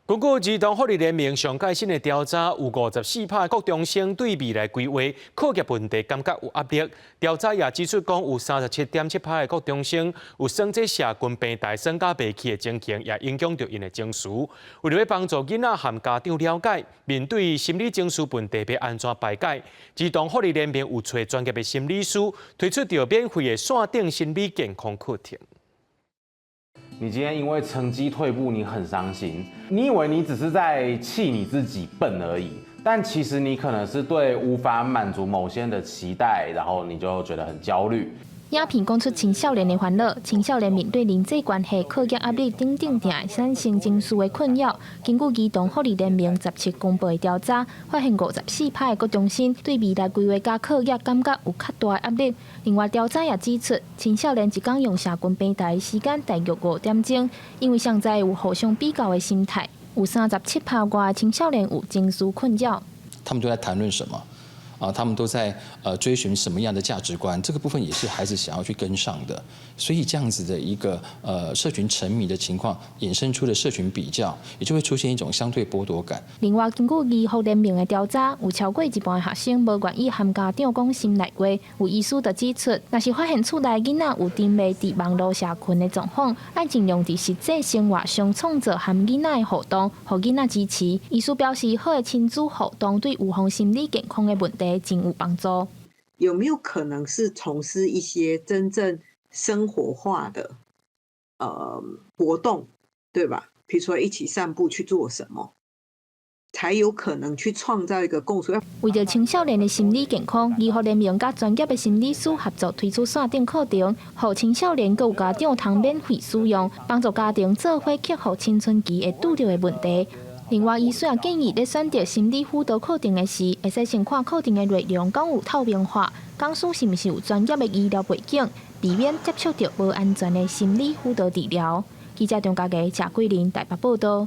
根据儿童福利联盟上届新的调查，有54%的国中生对未来规划、课业问题感觉有压力。调查也指出，讲有37.7%的国中生有选择社群平台选甲袂起的情形，也影响到因的情绪。为了要帮助囡仔和家长了解，面对心理情绪问题要安怎排解，儿童福利联盟有找专业的心理师，推出着免费的线顶心理健康课程。 你今天因为成绩退步，你很伤心。你以为你只是在气你自己笨而已，但其实你可能是对无法满足某些人的期待，然后你就觉得很焦虑。 影片讲出青少年的烦恼，青少年面对人际关系、课业压力等等，定会产生情绪的困扰。根据儿童福利联盟17公布的调查，发现54%的国中生对未来规划甲课业感觉有较大的压力。另外，调查也指出，青少年一天用社群平台的时间大约5点钟，因为现在有互相比较的心态，有37%外的青少年有情绪困扰。他们都在谈论什么？ 他们都在追寻什么样的价值观？这个部分也是孩子想要去跟上的，所以这样子的一个社群沉迷的情况，衍生出的社群比较，也就会出现一种相对剥夺感。另外，根据儿福联盟的调查，有超过一半的学生无愿意和家长讲心内话。有医师就指出，若是发现厝内囡仔有沉迷伫网络社群的状况，要尽量伫实际生活上创造和囡仔的互动，互囡仔支持。医师表示，好的亲子互动对预防心理健康的问题 真有帮助。有没有可能是从事一些真正生活化的活动，对吧？比如说一起散步去做什么，才有可能去创造一个共处。为了青少年的心理健康，儿福联盟甲专业的心理师合作推出线顶课程，让青少年佮有家长通免费使用，帮助家庭做伙克服青春期会遇到的问题。 另外，医生也建议，在选择心理辅导课程的时，会使先看课程的内容敢有透明化，讲师是毋是有专业的医疗背景，避免接触到无安全的心理辅导治疗。记者张家佳、谢桂林台北报道。